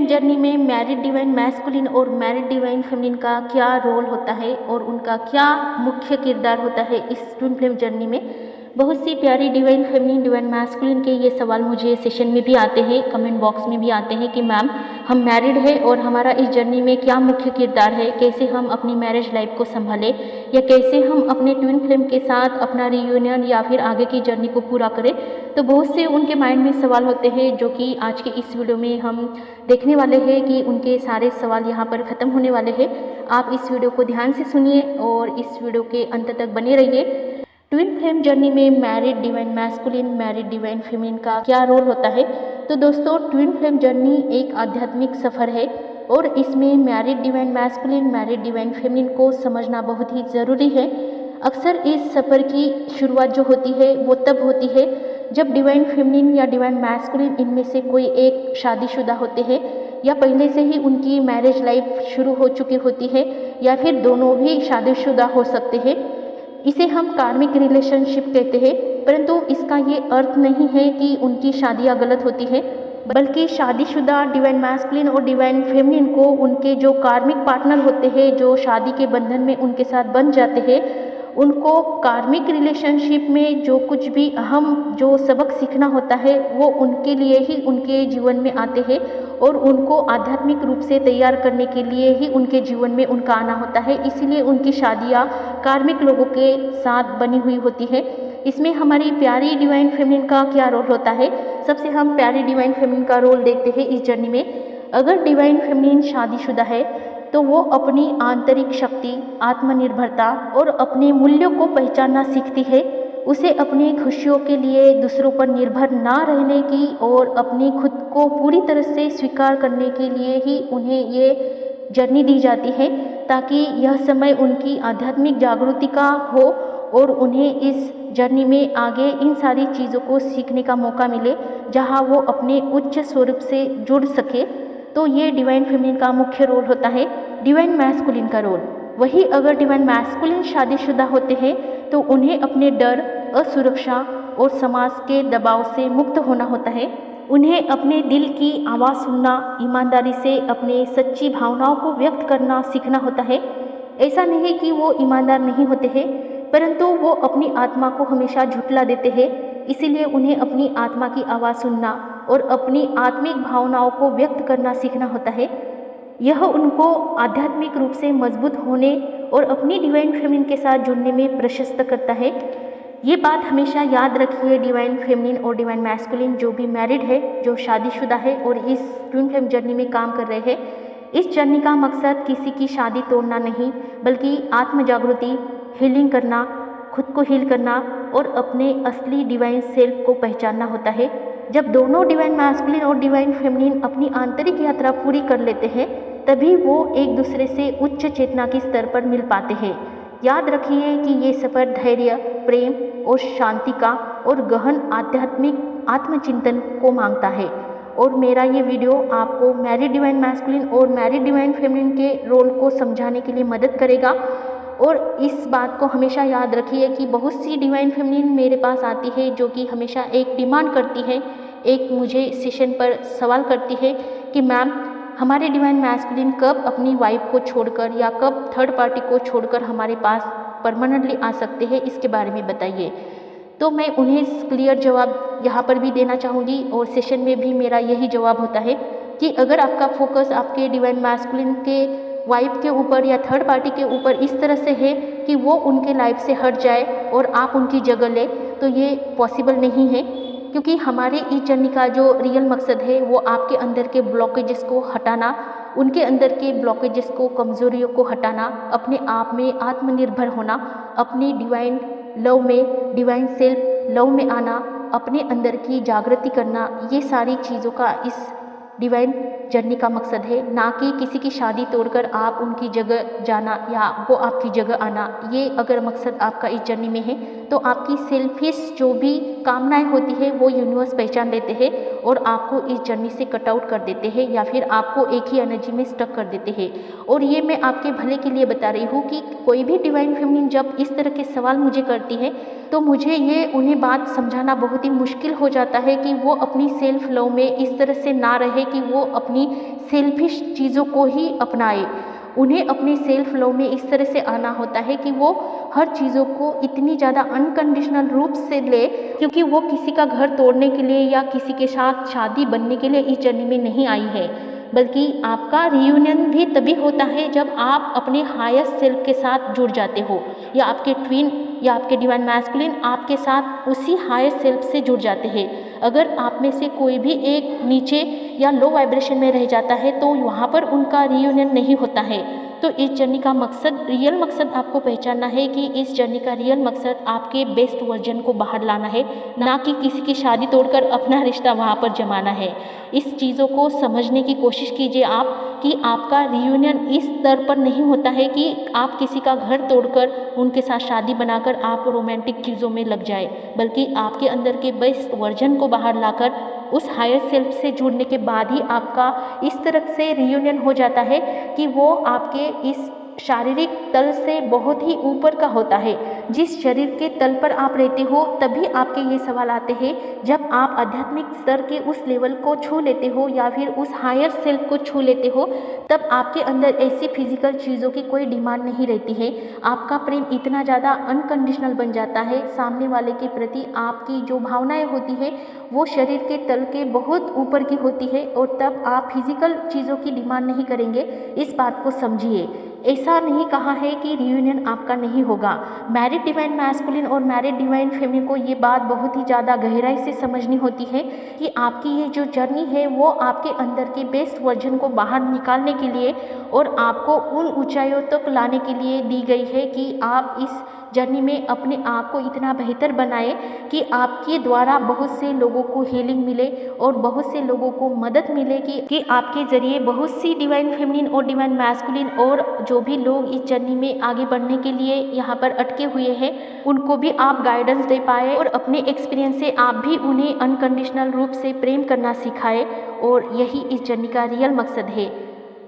Flame journey में married divine masculine और married divine feminine का क्या रोल होता है और उनका क्या मुख्य किरदार होता है इस ट्विन फ्लेम जर्नी में। बहुत सी प्यारी डिवाइन फेमिनिन डिवाइन मैस्कुलिन के ये सवाल मुझे सेशन में भी आते हैं, कमेंट बॉक्स में भी आते हैं कि मैम हम मैरिड है और हमारा इस जर्नी में क्या मुख्य किरदार है, कैसे हम अपनी मैरिज लाइफ को संभालें या कैसे हम अपने ट्विन फ्लेम के साथ अपना रियूनियन या फिर आगे की जर्नी को पूरा करें। तो बहुत से उनके माइंड में सवाल होते हैं जो कि आज के इस वीडियो में हम देखने वाले हैं कि उनके सारे सवाल यहाँ पर ख़त्म होने वाले हैं। आप इस वीडियो को ध्यान से सुनिए और इस वीडियो के अंत तक बने रहिए। ट्विन फ्लेम जर्नी में married divine masculine married divine feminine का क्या रोल होता है। तो दोस्तों, ट्विन फ्लेम जर्नी एक आध्यात्मिक सफ़र है और इसमें married divine masculine married divine feminine को समझना बहुत ही ज़रूरी है। अक्सर इस सफ़र की शुरुआत जो होती है वो तब होती है जब डिवाइन फेमिनिन या डिवाइन मैस्कुलिन इनमें से कोई एक शादीशुदा होते हैं या पहले से ही उनकी मैरिज लाइफ शुरू हो चुकी होती है या फिर दोनों भी शादीशुदा हो सकते हैं। इसे हम कार्मिक रिलेशनशिप कहते हैं, परंतु इसका ये अर्थ नहीं है कि उनकी शादियाँ गलत होती है, बल्कि शादीशुदा डिवाइन मैस्कुलिन और डिवाइन फेमिनिन को उनके जो कार्मिक पार्टनर होते हैं जो शादी के बंधन में उनके साथ बन जाते हैं, उनको कार्मिक रिलेशनशिप में जो कुछ भी अहम जो सबक सीखना होता है वो उनके लिए ही उनके जीवन में आते हैं और उनको आध्यात्मिक रूप से तैयार करने के लिए ही उनके जीवन में उनका आना होता है। इसीलिए उनकी शादियाँ कार्मिक लोगों के साथ बनी हुई होती है। इसमें हमारी प्यारी डिवाइन फेमिनिन का क्या रोल होता है। सबसे हम प्यारी डिवाइन फेमिनिन का रोल देखते हैं इस जर्नी में। अगर डिवाइन फेमिनिन शादीशुदा है तो वो अपनी आंतरिक शक्ति, आत्मनिर्भरता और अपने मूल्यों को पहचानना सीखती है। उसे अपनी खुशियों के लिए दूसरों पर निर्भर ना रहने की और अपनी खुद को पूरी तरह से स्वीकार करने के लिए ही उन्हें ये जर्नी दी जाती है, ताकि यह समय उनकी आध्यात्मिक जागृति का हो और उन्हें इस जर्नी में आगे इन सारी चीज़ों को सीखने का मौका मिले जहाँ वो अपने उच्च स्वरूप से जुड़ सके। तो ये डिवाइन फेमिनिन का मुख्य रोल होता है। डिवाइन मैस्कुलिन का रोल, वही अगर डिवाइन मैस्कुलिन शादीशुदा होते हैं तो उन्हें अपने डर, असुरक्षा और समाज के दबाव से मुक्त होना होता है। उन्हें अपने दिल की आवाज़ सुनना, ईमानदारी से अपने सच्ची भावनाओं को व्यक्त करना सीखना होता है। ऐसा नहीं कि वो ईमानदार नहीं होते हैं, परंतु वो अपनी आत्मा को हमेशा झुठला देते हैं। इसीलिए उन्हें अपनी आत्मा की आवाज़ सुनना और अपनी आत्मिक भावनाओं को व्यक्त करना सीखना होता है। यह उनको आध्यात्मिक रूप से मजबूत होने और अपनी डिवाइन फेमिनिन के साथ जुड़ने में प्रशस्त करता है। ये बात हमेशा याद रखिए, डिवाइन फेमिनिन और डिवाइन मैस्कुलिन जो भी मैरिड है, जो शादीशुदा है और इस ट्विन फ्लेम जर्नी में काम कर रहे हैं, इस जर्नी का मकसद किसी की शादी तोड़ना नहीं, बल्कि आत्म जागृति, हीलिंग करना, खुद को हील करना और अपने असली डिवाइन सेल्फ को पहचानना होता है। जब दोनों डिवाइन मैस्कुलिन और डिवाइन फेमिनिन अपनी आंतरिक यात्रा पूरी कर लेते हैं, तभी वो एक दूसरे से उच्च चेतना के स्तर पर मिल पाते हैं। याद रखिए कि ये सफ़र धैर्य, प्रेम और शांति का और गहन आध्यात्मिक आत्मचिंतन को मांगता है। और मेरा ये वीडियो आपको मैरिड डिवाइन मैस्कुलिन और मैरिड डिवाइन फेमिनिन के रोल को समझाने के लिए मदद करेगा। और इस बात को हमेशा याद रखिए कि बहुत सी डिवाइन फेमिनिन मेरे पास आती है जो कि हमेशा एक डिमांड करती है, एक मुझे सेशन पर सवाल करती है कि मैम हमारे डिवाइन मैस्कुलिन कब अपनी वाइफ को छोड़कर या कब थर्ड पार्टी को छोड़कर हमारे पास परमानेंटली आ सकते हैं, इसके बारे में बताइए। तो मैं उन्हें क्लियर जवाब यहाँ पर भी देना चाहूँगी और सेशन में भी मेरा यही जवाब होता है कि अगर आपका फोकस आपके डिवाइन मैस्कुलिन के वाइफ के ऊपर या थर्ड पार्टी के ऊपर इस तरह से है कि वो उनके लाइफ से हट जाए और आप उनकी जगह ले, तो ये पॉसिबल नहीं है। क्योंकि हमारे इस जर्नी का जो रियल मकसद है वो आपके अंदर के ब्लॉकेजेस को हटाना, उनके अंदर के ब्लॉकेजेस को, कमज़ोरियों को हटाना, अपने आप में आत्मनिर्भर होना, अपनी डिवाइन लव में, डिवाइन सेल्फ लव में आना, अपने अंदर की जागृति करना, ये सारी चीज़ों का इस डिवाइन जर्नी का मकसद है। ना कि किसी की शादी तोड़कर आप उनकी जगह जाना या वो आपकी जगह आना। ये अगर मकसद आपका इस जर्नी में है तो आपकी सेल्फिश जो भी कामनाएं होती है वो यूनिवर्स पहचान लेते हैं और आपको इस जर्नी से कट आउट कर देते हैं या फिर आपको एक ही एनर्जी में स्टक कर देते हैं। और ये मैं आपके भले के लिए बता रही हूँ कि कोई भी डिवाइन फेमिनिन जब इस तरह के सवाल मुझे करती है तो मुझे ये उन्हें बात समझाना बहुत ही मुश्किल हो जाता है कि वो अपनी सेल्फ लव में इस तरह से ना रहे कि वो अपनी सेल्फिश चीज़ों को ही अपनाए। उन्हें अपनी सेल्फ लव में इस तरह से आना होता है कि वो हर चीज़ों को इतनी ज़्यादा अनकंडीशनल रूप से ले, क्योंकि वो किसी का घर तोड़ने के लिए या किसी के साथ शादी बनने के लिए इस जर्नी में नहीं आई है, बल्कि आपका रियूनियन भी तभी होता है जब आप अपने हाईएस्ट सेल्फ के साथ जुड़ जाते हो या आपके ट्विन या आपके डिवाइन मैस्कुलिन आपके साथ उसी हायर सेल्फ से जुड़ जाते हैं। अगर आप में से कोई भी एक नीचे या लो वाइब्रेशन में रह जाता है तो वहाँ पर उनका रियूनियन नहीं होता है। तो इस जर्नी का मकसद, रियल मकसद आपको पहचानना है कि इस जर्नी का रियल मकसद आपके बेस्ट वर्जन को बाहर लाना है, ना कि किसी की शादी तोड़कर अपना रिश्ता वहाँ पर जमाना है। इस चीज़ों को समझने की कोशिश कीजिए आप कि आपका रियूनियन इस स्तर पर नहीं होता है कि आप किसी का घर तोड़कर उनके साथ शादी बनाकर आप रोमांटिक चीज़ों में लग जाए, बल्कि आपके अंदर के बेस्ट वर्जन को बाहर लाकर उस हायर सेल्फ से जुड़ने के बाद ही आपका इस तरह से रियूनियन हो जाता है कि वो आपके इस शारीरिक तल से बहुत ही ऊपर का होता है। जिस शरीर के तल पर आप रहते हो तभी आपके ये सवाल आते हैं। जब आप आध्यात्मिक स्तर के उस लेवल को छू लेते हो या फिर उस हायर सेल्फ को छू लेते हो, तब आपके अंदर ऐसी फिजिकल चीज़ों की कोई डिमांड नहीं रहती है। आपका प्रेम इतना ज़्यादा अनकंडीशनल बन जाता है, सामने वाले के प्रति आपकी जो भावनाएं होती है वो शरीर के तल के बहुत ऊपर की होती है और तब आप फिजिकल चीज़ों की डिमांड नहीं करेंगे। इस बात को समझिए। ऐसा नहीं कहा है कि रियूनियन आपका नहीं होगा। मैरिड डिवाइन मैस्कुलिन और मैरिड डिवाइन फेमिनिन को ये बात बहुत ही ज़्यादा गहराई से समझनी होती है कि आपकी ये जो जर्नी है वो आपके अंदर के बेस्ट वर्जन को बाहर निकालने के लिए और आपको उन ऊंचाइयों तक लाने के लिए दी गई है कि आप इस जर्नी में अपने आप को इतना बेहतर बनाए कि आपके द्वारा बहुत से लोगों को हीलिंग मिले और बहुत से लोगों को मदद मिले कि आपके ज़रिए बहुत सी डिवाइन फेमिनिन और डिवाइन मैस्कुलिन और जो भी लोग इस जर्नी में आगे बढ़ने के लिए यहाँ पर अटके हुए हैं उनको भी आप गाइडेंस दे पाए और अपने एक्सपीरियंस से आप भी उन्हें अनकंडीशनल रूप से प्रेम करना सिखाए। और यही इस जर्नी का रियल मकसद है।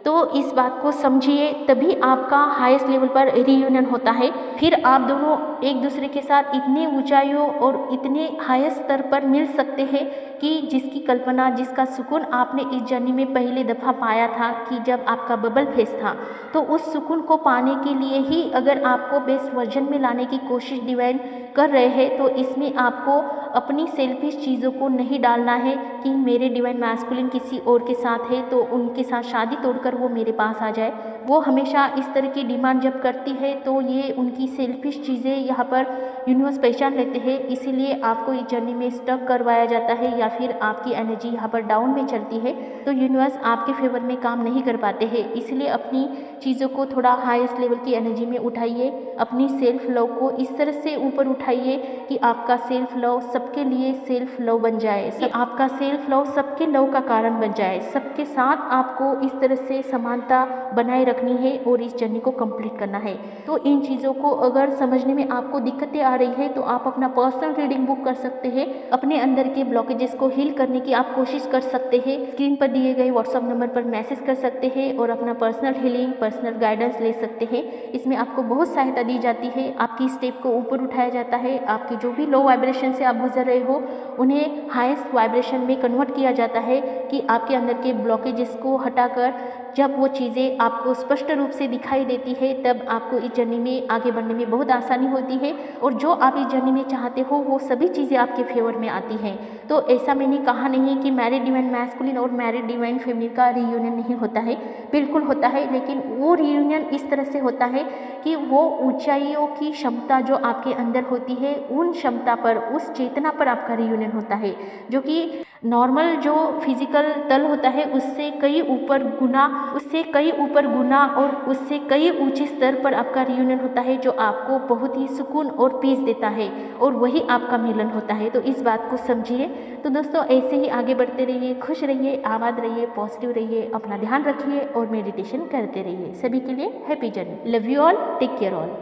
तो इस बात को समझिए, तभी आपका हाईएस्ट लेवल पर रियूनियन होता है। फिर आप दोनों एक दूसरे के साथ इतने ऊंचाइयों और इतने हाईएस्ट स्तर पर मिल सकते हैं कि जिसकी कल्पना, जिसका सुकून आपने इस जर्नी में पहली दफ़ा पाया था कि जब आपका बबल फेस था, तो उस सुकून को पाने के लिए ही अगर आपको बेस्ट वर्जन में लाने की कोशिश डिवाइन कर रहे हैं तो इसमें आपको अपनी सेल्फिश चीज़ों को नहीं डालना है कि मेरे डिवाइन मैस्कुलिन किसी और के साथ है तो उनके साथ शादी तोड़कर वो मेरे पास आ जाए। वो हमेशा इस तरह की डिमांड जब करती है तो ये उनकी सेल्फिश चीज़ें यहाँ पर यूनिवर्स पहचान लेते हैं, इसीलिए आपको इस जर्नी में स्टक करवाया जाता है या फिर आपकी एनर्जी यहाँ पर डाउन में चलती है तो यूनिवर्स आपके फेवर में काम नहीं कर पाते हैं। इसलिए अपनी चीज़ों को थोड़ा हाईएस्ट लेवल की एनर्जी में उठाइए, अपनी सेल्फ लव को इस तरह से ऊपर उठाइए कि आपका सेल्फ लव सबके लिए सेल्फ लव बन जाए, आपका सेल्फ लव सबके लव का कारण बन जाए। सबके साथ आपको इस तरह से समानता बनाए रखनी है और इस जर्नी को कंप्लीट करना है। तो इन चीज़ों को अगर समझने में आपको दिक्कतें आ रही है तो आप अपना पर्सनल रीडिंग बुक कर सकते हैं। अपने अंदर के ब्लॉकेजेस को हील करने की आप कोशिश कर सकते हैं। स्क्रीन पर दिए गए व्हाट्सएप नंबर पर मैसेज कर सकते हैं और अपना पर्सनल हीलिंग, पर्सनल गाइडेंस ले सकते हैं। इसमें आपको बहुत सहायता दी जाती है, आपकी स्टेप को ऊपर उठाया जाता है, आपकी जो भी लो वाइब्रेशन से आप गुजर रहे हो उन्हें हाईएस्ट वाइब्रेशन में कन्वर्ट किया जाता है कि आपके अंदर के ब्लॉकेजेस को हटाकर जब वो चीज़ें आपको स्पष्ट रूप से दिखाई देती है तब आपको इस जर्नी में आगे बढ़ने में बहुत आसानी होती है और जो आप इस जर्नी में चाहते हो वो सभी चीज़ें आपके फेवर में आती हैं। तो ऐसा मैंने कहा नहीं कि मैरिड डिवाइन मैस्कुलिन और मैरिड डिवाइन फेमिनिन का रियूनियन नहीं होता है, बिल्कुल होता है, लेकिन वो रियूनियन इस तरह से होता है कि वो ऊंचाइयों की क्षमता जो आपके अंदर होती है उन क्षमता पर, उस चेतना पर आपका रियूनियन होता है, जो कि नॉर्मल जो फिजिकल तल होता है उससे कई ऊपर गुना और उससे कई ऊंचे स्तर पर आपका रियूनियन होता है जो आपको बहुत ही सुकून और पीस देता है और वही आपका मिलन होता है। तो इस बात को समझिए। तो दोस्तों ऐसे ही आगे बढ़ते रहिए, खुश रहिए, आबाद रहिए, पॉजिटिव रहिए, अपना ध्यान रखिए और मेडिटेशन करते रहिए। सभी के लिए happy journey. Love you all, take care all.